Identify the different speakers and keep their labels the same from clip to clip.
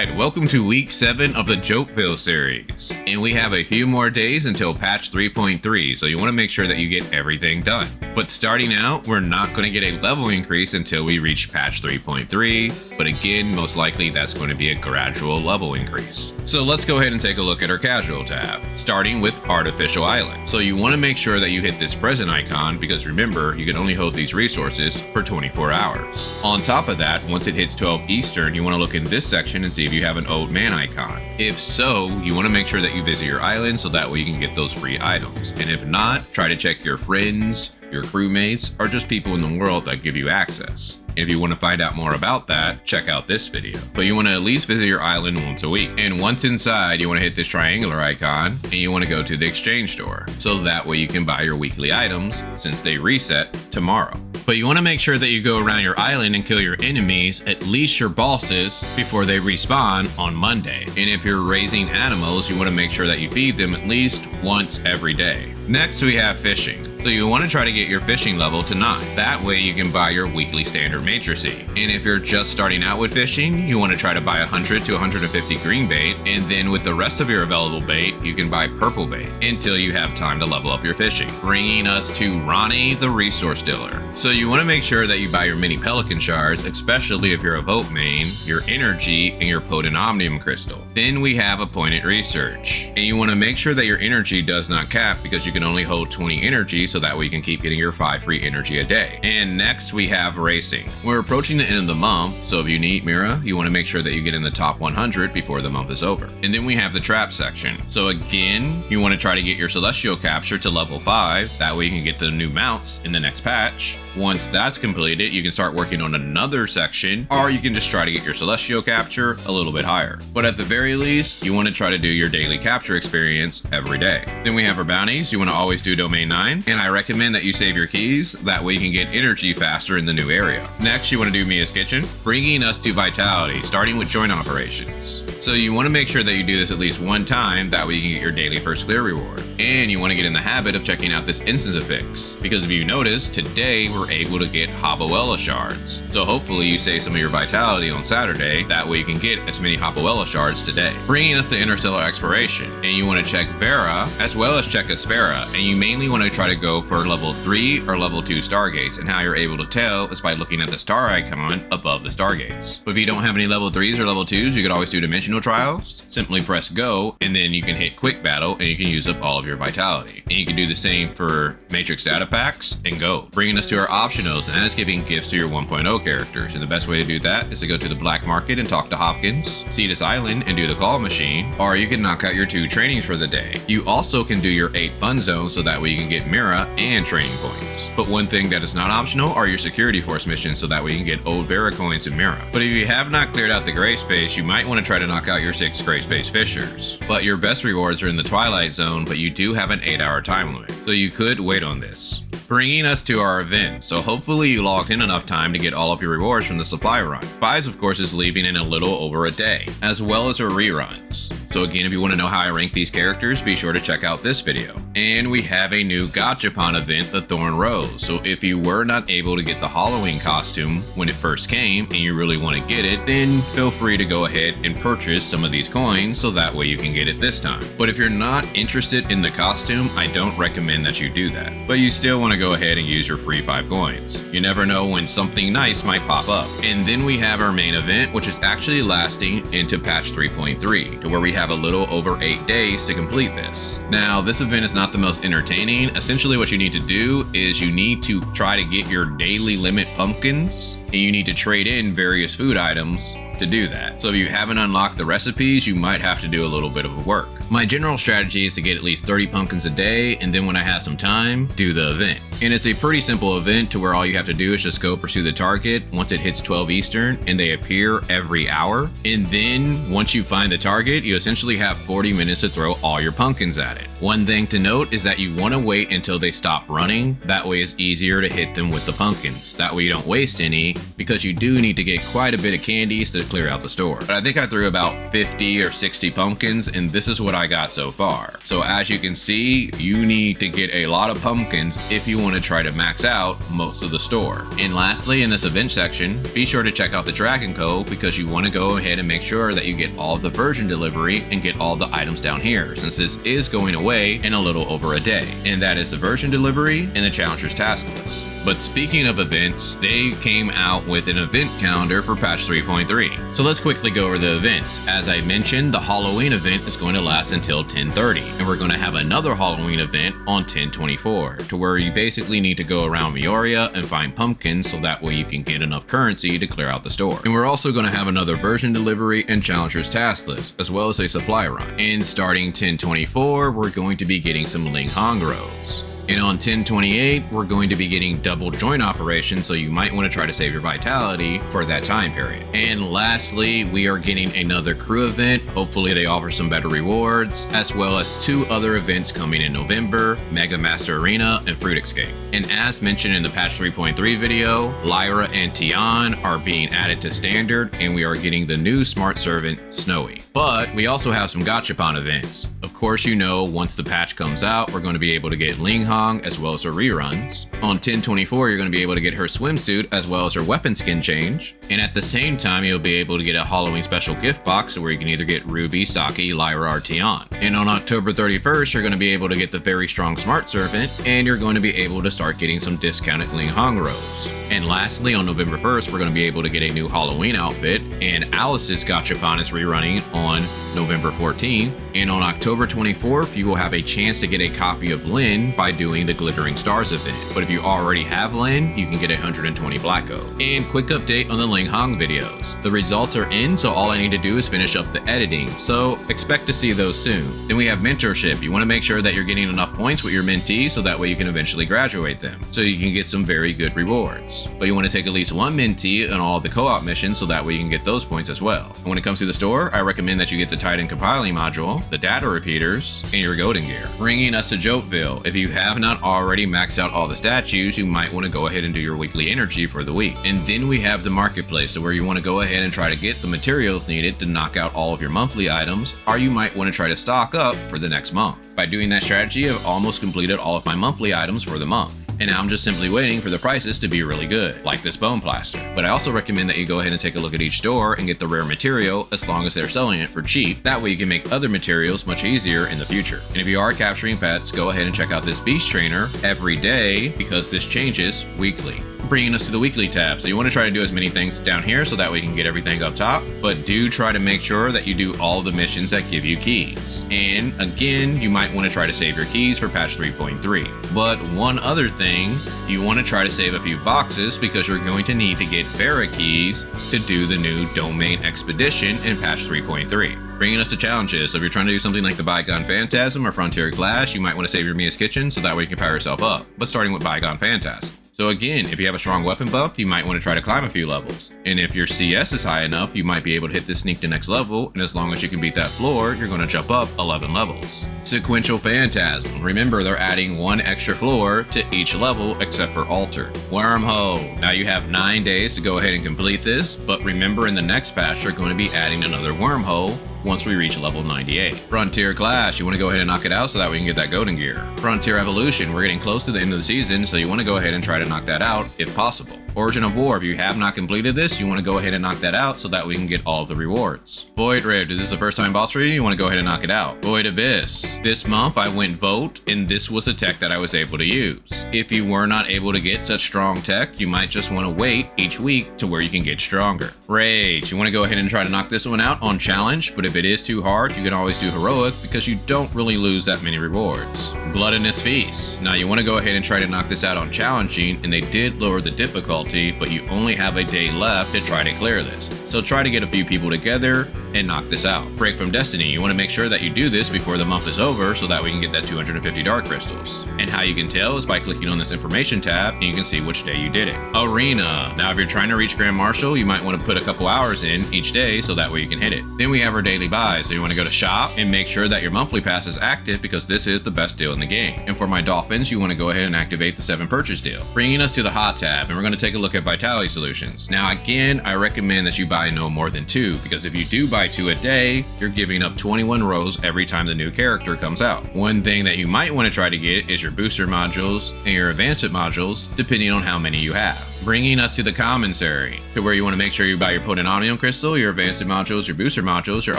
Speaker 1: Alright, welcome to week 7 of the Joltville series, and we have a few more days until patch 3.3, so you want to make sure that you get everything done. But starting out, we're not going to get a level increase until we reach patch 3.3, but again, most likely that's going to be a gradual level increase. So let's go ahead and take a look at our casual tab, starting with Artificial Island. So you want to make sure that you hit this present icon, because remember, you can only hold these resources for 24 hours. On top of that, once it hits 12 Eastern, you want to look in this section and see if you have an old man icon. If so, you want to make sure that you visit your island so that way you can get those free items. And if not, try to check your friends, your crewmates, or just people in the world that give you access. If you want to find out more about that, check out this video. But you want to at least visit your island once a week. And once inside, you want to hit this triangular icon and you want to go to the exchange store. So that way you can buy your weekly items since they reset tomorrow. But you want to make sure that you go around your island and kill your enemies, at least your bosses, before they respawn on Monday. And if you're raising animals, you want to make sure that you feed them at least once every day. Next, we have fishing. So you want to try to get your fishing level to 9. That way you can buy your weekly standard matricy. And if you're just starting out with fishing, you want to try to buy 100 to 150 green bait, and then with the rest of your available bait, you can buy purple bait until you have time to level up your fishing. Bringing us to Ronnie, the resource dealer. So you want to make sure that you buy your mini pelican shards, especially if you're a vote main, your energy, and your potent omnium crystal. Then we have appointed research. And you want to make sure that your energy does not cap, because you can only hold 20 energy, so that way you can keep getting your 5 free energy a day. And next we have racing. We're approaching the end of the month, so if you need Mira, you want to make sure that you get in the top 100 before the month is over. And then we have the trap section. So again, you want to try to get your celestial capture to level 5, that way you can get the new mounts in the next patch. Once that's completed, you can start working on another section, or you can just try to get your celestial capture a little bit higher. But at the very least, you want to try to do your daily capture experience every day. Then we have our bounties. You want to always do domain 9, and I recommend that you save your keys, that way you can get energy faster in the new area. Next, you want to do Mia's kitchen, bringing us to vitality, starting with joint operations. So you want to make sure that you do this at least one time, that way you can get your daily first clear reward. And you want to get in the habit of checking out this instance affix, because if you notice, today we're able to get Habuella shards. So hopefully you save some of your vitality on Saturday, that way you can get as many Habuella shards today. Bringing us to interstellar exploration, and you want to check Vera as well as check Aspera, and you mainly want to try to go for level 3 or level 2 stargates, and how you're able to tell is by looking at the star icon above the stargates. But if you don't have any level 3s or level 2s, you could always do dimensional trials. Simply press go, and then you can hit quick battle, and you can use up all of your vitality. And you can do the same for matrix data packs and go. Bringing us to our optionals, and that is giving gifts to your 1.0 characters. And the best way to do that is to go to the black market and talk to Hopkins, see this island and do the claw machine, or you can knock out your 2 trainings for the day. You also can do your 8 fun zones, so that way you can get Mira and training points. But one thing that is not optional are your security force missions, so that way you can get old Vera coins and Mira. But if you have not cleared out the gray space, you might want to try to knock out your 6 gray space fishers. But your best rewards are in the twilight zone, but you do have an 8-hour time limit, so you could wait on this. Bringing us to our event, so hopefully you logged in enough time to get all of your rewards from the supply run. Feise of course is leaving in a little over a day, as well as our reruns. So again, if you want to know how I rank these characters, be sure to check out this video. And we have a new Gachapon event, the Thorn Rose. So if you were not able to get the Halloween costume when it first came and you really want to get it, then feel free to go ahead and purchase some of these coins so that way you can get it this time. But if you're not interested in the costume, I don't recommend that you do that. But you still want to go ahead and use your free 5 coins. You never know when something nice might pop up. And then we have our main event, which is actually lasting into patch 3.3, to where we have a little over 8 days to complete this. Now, this event is not the most entertaining. Essentially what you need to do is you need to try to get your daily limit pumpkins, and you need to trade in various food items to do that. So if you haven't unlocked the recipes, you might have to do a little bit of work. My general strategy is to get at least 30 pumpkins a day, and then when I have some time, do the event. And it's a pretty simple event to where all you have to do is just go pursue the target once it hits 12 Eastern, and they appear every hour. And then once you find the target, you essentially have 40 minutes to throw all your pumpkins at it. One thing to note is that you want to wait until they stop running. That way it's easier to hit them with the pumpkins. That way you don't waste any, because you do need to get quite a bit of candies to clear out the store. But I think I threw about 50 or 60 pumpkins, and this is what I got so far. So as you can see, you need to get a lot of pumpkins if you want to try to max out most of the store. And lastly, in this event section, be sure to check out the Dragon Code because you want to go ahead and make sure that you get all of the version delivery and get all the items down here, since this is going away in a little over a day. And that is the version delivery and the Challenger's task list. But speaking of events, they came out with an event calendar for patch 3.3. So let's quickly go over the events. As I mentioned, the Halloween event is going to last until 10:30, and we're going to have another Halloween event on 10:24, to where you basically need to go around Mioria and find pumpkins so that way you can get enough currency to clear out the store. And we're also going to have another version delivery and Challenger's task list, as well as a supply run. And starting 10:24, we're going to be getting some Ling Hong rows. And on 10:28, we're going to be getting double joint operations, so you might want to try to save your vitality for that time period. And lastly, we are getting another crew event. Hopefully they offer some better rewards, as well as 2 other events coming in November, Mega Master Arena and Fruit Escape. And as mentioned in the patch 3.3 video, Lyra and Tian are being added to standard, and we are getting the new smart servant, Snowy. But we also have some Gachapon events. Of course, you know, once the patch comes out, we're going to be able to get Ling Hong as well as her reruns. On 10:24, you're going to be able to get her swimsuit as well as her weapon skin change. And at the same time, you'll be able to get a Halloween special gift box where you can either get Ruby, Saki, Lyra, or Tian. And on October 31st, you're going to be able to get the very strong smart servant, and you're going to be able to start getting some discounted Ling Hong rows. And lastly, on November 1st, we're going to be able to get a new Halloween outfit, and Alice's Gachapon is rerunning on November 14th. And on October 24th, you will have a chance to get a copy of Lynn by doing the Glittering Stars event. But if you already have Lynn, you can get 120 black gold. And quick update on the Ling Hong videos. The results are in, so all I need to do is finish up the editing, so expect to see those soon. Then we have Mentorship. You want to make sure that you're getting enough points with your mentees so that way you can eventually graduate them, so you can get some very good rewards. But you want to take at least 1 mentee on all of the co-op missions so that way you can get those points as well. And when it comes to the store, I recommend that you get the Titan compiling module, the data repeaters, and your golden gear. Bringing us to Joltville. If you have not already maxed out all the statues, you might want to go ahead and do your weekly energy for the week. And then we have the marketplace, so where you want to go ahead and try to get the materials needed to knock out all of your monthly items, or you might want to try to stock up for the next month. By doing that strategy, I've almost completed all of my monthly items for the month. And now I'm just simply waiting for the prices to be really good, like this bone plaster. But I also recommend that you go ahead and take a look at each store and get the rare material as long as they're selling it for cheap. That way you can make other materials much easier in the future. And if you are capturing pets, go ahead and check out this beast trainer every day because this changes weekly. Bringing us to the weekly tab. So you want to try to do as many things down here so that way you can get everything up top, but do try to make sure that you do all the missions that give you keys. And again, you might want to try to save your keys for patch 3.3. But one other thing, you want to try to save a few boxes because you're going to need to get Vera keys to do the new domain expedition in patch 3.3. Bringing us to challenges. So if you're trying to do something like the Bygone Phantasm or Frontier Clash, you might want to save your Mia's Kitchen so that way you can power yourself up. But starting with Bygone Phantasm. So again, if you have a strong weapon buff, you might want to try to climb a few levels. And if your CS is high enough, you might be able to hit this sneak to next level, and as long as you can beat that floor, you're going to jump up 11 levels. Sequential Phantasm. Remember, they're adding 1 extra floor to each level except for Altered. Wormhole. Now you have 9 days to go ahead and complete this, but remember in the next patch, they're going to be adding another wormhole once we reach level 98. Frontier Clash, you want to go ahead and knock it out so that we can get that golden gear. Frontier Evolution, we're getting close to the end of the season, so you want to go ahead and try to knock that out if possible. Origin of War, if you have not completed this, you want to go ahead and knock that out so that we can get all of the rewards. Void Rift, is this the first time boss for you? You want to go ahead and knock it out. Void Abyss, this month I went Vote, and this was a tech that I was able to use. If you were not able to get such strong tech, you might just want to wait each week to where you can get stronger. Rage, you want to go ahead and try to knock this one out on challenge, but if it is too hard, you can always do heroic because you don't really lose that many rewards. Gluttonous Feast, now you want to go ahead and try to knock this out on challenging, and they did lower the difficulty, but you only have a day left to try to clear this. So try to get a few people together and knock this out. Break from Destiny. You want to make sure that you do this before the month is over so that we can get that 250 dark crystals. And how you can tell is by clicking on this information tab and you can see which day you did it. Arena. Now if you're trying to reach Grand Marshal, you might want to put a couple hours in each day so that way you can hit it. Then we have our daily buys. So you want to go to shop and make sure that your monthly pass is active because this is the best deal in the game. And for my dolphins, you want to go ahead and activate the 7 purchase deal. Bringing us to the hot tab, and we're going to take a look at vitality solutions. Now again, I recommend that you buy no more than 2 because if you do buy 2 a day, you're giving up 21 rolls every time the new character comes out. One thing that you might want to try to get is your booster modules and your advancement modules, depending on how many you have. Bringing us to the commissary, to where you want to make sure you buy your potent onion crystal, your advancement modules, your booster modules, your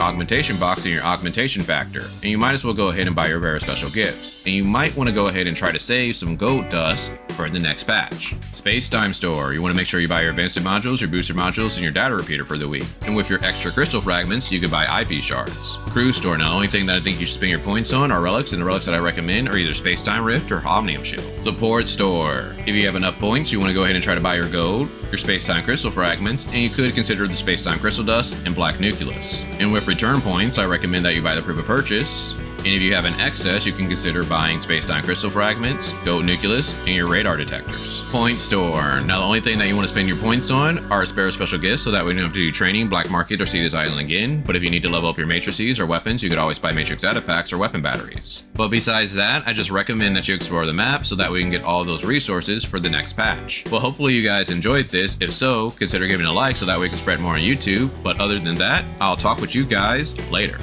Speaker 1: augmentation box, and your augmentation factor. And you might as well go ahead and buy your very special gifts. And you might want to go ahead and try to save some gold dust for the next patch. Space time store, you want to make sure you buy your advancement modules, your booster modules, and your data repeater for the week. And with your extra crystal fragments, you can buy IP shards. Cruise store, now the only thing that I think you should spend your points on are relics, and the relics that I recommend are either space time rift or omnium shield. Support store, if you have enough points, you want to go ahead and try to buy your gold, your space-time crystal fragments, and you could consider the space-time crystal dust and black nucleus. And with return points, I recommend that you buy the proof of purchase. And if you have an excess, you can consider buying space-time crystal fragments, gold nucleus, and your radar detectors. Point store. Now the only thing that you want to spend your points on are spare special gifts so that we don't have to do training, black market, or Cetus Island again. But if you need to level up your matrices or weapons, you could always buy matrix data packs or weapon batteries. But besides that, I just recommend that you explore the map so that we can get all those resources for the next patch. Well, hopefully you guys enjoyed this. If so, consider giving a like so that we can spread more on YouTube. But other than that, I'll talk with you guys later.